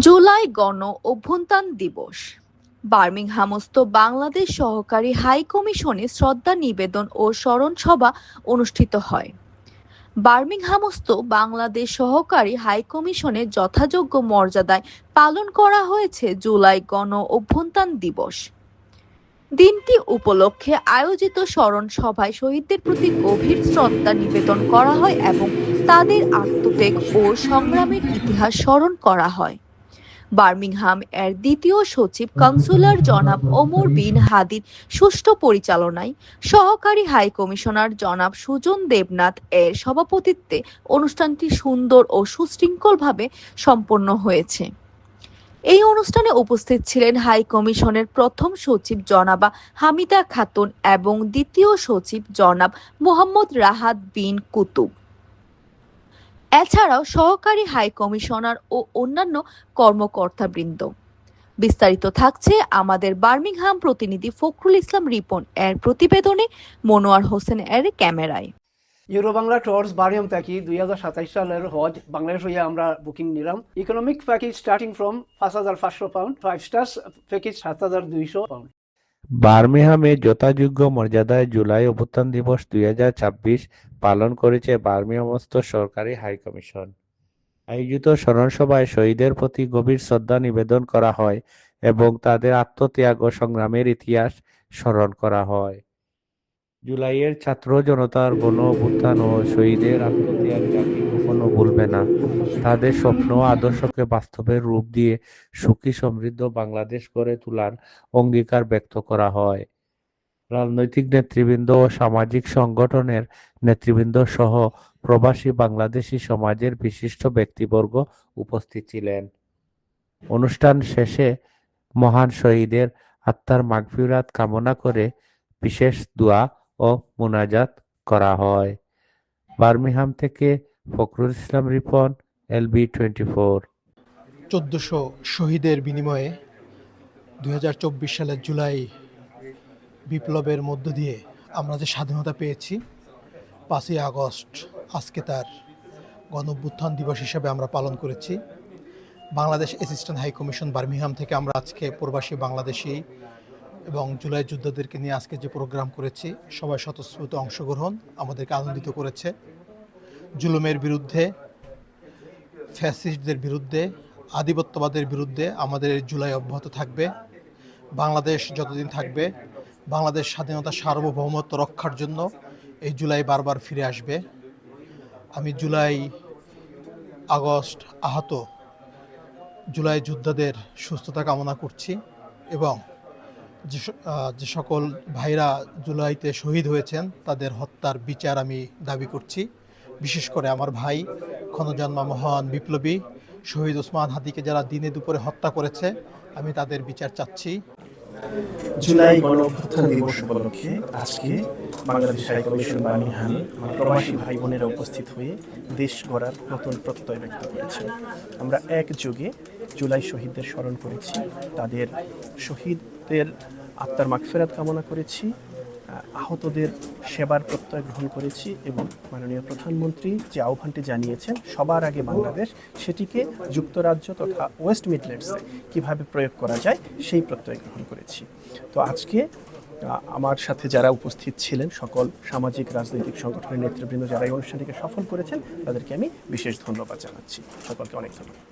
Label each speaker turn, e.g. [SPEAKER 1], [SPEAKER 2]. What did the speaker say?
[SPEAKER 1] জুলাই গণ অভ্যুত্থান দিবস। বার্মিংহামস্থ বাংলাদেশ সহকারী হাই কমিশনে শ্রদ্ধা নিবেদন ও স্মরণ সভা অনুষ্ঠিত হয়। বার্মিংহামস্থ বাংলাদেশ সহকারী হাই কমিশনে যথাযোগ্য মর্যাদায় পালন করা হয়েছে জুলাই গণ অভ্যুত্থান দিবস। দিনটি উপলক্ষে আয়োজিত স্মরণ সভায় শহীদদের প্রতি গভীর শ্রদ্ধা নিবেদন করা হয় এবং তাদের আত্মত্যাগ ও সংগ্রামের ইতিহাস স্মরণ করা হয়। বার্মিংহাম এর দ্বিতীয় সচিব কাউন্সিলর জনাব ওমর বিন হাদিদ সুষ্ঠু পরিচালনায় সহকারী হাই কমিশনার জনাব সুজন দেবনাথ এর সভাপতিত্বে অনুষ্ঠানটি সুন্দর ও সুশৃঙ্খলভাবে সম্পন্ন হয়েছে। এই অনুষ্ঠানে উপস্থিত ছিলেন হাই কমিশনের প্রথম সচিব জনাবা হামিদা খাতুন এবং দ্বিতীয় সচিব জনাব মোহাম্মদ রাহাত বিন কুতুব। এছাড়াও সহকারী হাই কমিশনার ও অন্যান্য কর্মকর্তাবৃন্দ। বিস্তারিত থাকছে আমাদের বার্মিংহাম প্রতিনিধি ফখরুল ইসলাম রিপন এর প্রতিবেদনে, মনোয়ার হোসেন এর ক্যামেরায়।
[SPEAKER 2] ইউরোবাংলা ট্যুরস বার্মিংহাম থেকে 2027 সালের হজ বাংলাদেশ হয়ে আমরা বুকিং নিলাম। Economic package starting from 5,500 pound, 5 stars package 7,200 pound.
[SPEAKER 3] বার্মিংহামে যথাযোগ্য মর্যাদায় জুলাই অভ্যুত্থান দিবস 2026 পালন করেছে বার্মিংহামস্থ সরকারি হাই কমিশন। আয়োজিত স্মরণ সভায় শহীদদের প্রতি গভীর শ্রদ্ধা নিবেদন করা হয় এবং তাদের আত্মত্যাগ ও সংগ্রামের ইতিহাস স্মরণ করা হয়। জুলাইয়ের ছাত্র জনতার গণ অভ্যুত্থান ও শহীদের আত্মত্যাগ জাতি কখনো ভুলবে না। তাদের স্বপ্ন ও আদর্শকে বাস্তবের রূপ দিয়ে সুখী সমৃদ্ধ বাংলাদেশ গড়ে তোলার অঙ্গীকার ব্যক্ত করা হয়। রাজনৈতিক নেতৃবৃন্দ ও সামাজিক সংগঠনের নেতৃবৃন্দ সহ প্রবাসী বাংলাদেশি সমাজের বিশিষ্ট ব্যক্তিবর্গ উপস্থিত ছিলেন। অনুষ্ঠান শেষে মহান শহীদের আত্মার মাগফিরাত কামনা করে বিশেষ দোয়া ও মুনাজাত করা হয়। বার্মিংহাম থেকে ফখরুল ইসলাম রিপন, LB24।
[SPEAKER 4] 1400 শহীদের বিনিময়ে 2024 সালের জুলাই বিপ্লবের মধ্য দিয়ে আমরা যে স্বাধীনতা পেয়েছি, 5ই আগস্ট আজকে তার গণ অভ্যুত্থান দিবস হিসাবে আমরা পালন করেছি। Bangladesh assistant high commission Birmingham থেকে আমরা আজকে প্রবাসী বাংলাদেশি এবং জুলাই যোদ্ধাদেরকে নিয়ে আজকে যে প্রোগ্রাম করেছি, সবাই স্বতঃস্ফূর্ত অংশগ্রহণ আমাদেরকে আনন্দিত করেছে। জুলুমের বিরুদ্ধে, ফ্যাসিস্টদের বিরুদ্ধে, আধিপত্যবাদের বিরুদ্ধে আমাদের এই জুলাই অব্যাহত থাকবে। বাংলাদেশ যতদিন থাকবে, বাংলাদেশ স্বাধীনতা সার্বভৌমত্ব রক্ষার জন্য এই জুলাই বারবার ফিরে আসবে। আমি জুলাই আগস্ট আহত জুলাই যোদ্ধাদের সুস্থতা কামনা করছি এবং যে সকল ভাইরা জুলাইতে শহীদ হয়েছেন তাদের হত্যার বিচার আমি দাবি করছি। বিশেষ করে আমার ভাই ক্ষণজন্মা মহান বিপ্লবী শহীদ ওসমান হাদিকে যারা দিনে দুপুরে হত্যা করেছে, আমি তাদের বিচার চাচ্ছি।
[SPEAKER 5] জুলাই গণ অভ্যুত্থান দিবস উপলক্ষে আজকে বাংলাদেশ হাই কমিশন বার্মিংহামে প্রবাসী ভাই বোনেরা উপস্থিত হয়ে দেশ গড়ার নতুন প্রত্যয় ব্যক্ত করেছেন। আমরা একযোগে জুলাই শহীদদের স্মরণ করেছি, তাদের শহীদদের আত্মার মাগফিরাত কামনা করেছি, আহতদের সেবার প্রত্যয় গ্রহণ করেছি এবং মাননীয় প্রধানমন্ত্রী যে আহ্বানটি জানিয়েছেন সবার আগে বাংলাদেশ, সেটিকে যুক্তরাজ্য তথা ওয়েস্ট মিডল্যান্ডসে কীভাবে প্রয়োগ করা যায় সেই প্রত্যয় গ্রহণ করেছি। তো আজকে আমার সাথে যারা উপস্থিত ছিলেন সকল সামাজিক রাজনৈতিক সংগঠনের নেতৃবৃন্দ যারা এই অনুষ্ঠানটিকে সফল করেছেন তাদেরকে আমি বিশেষ ধন্যবাদ জানাচ্ছি। সকলকে অনেক ধন্যবাদ।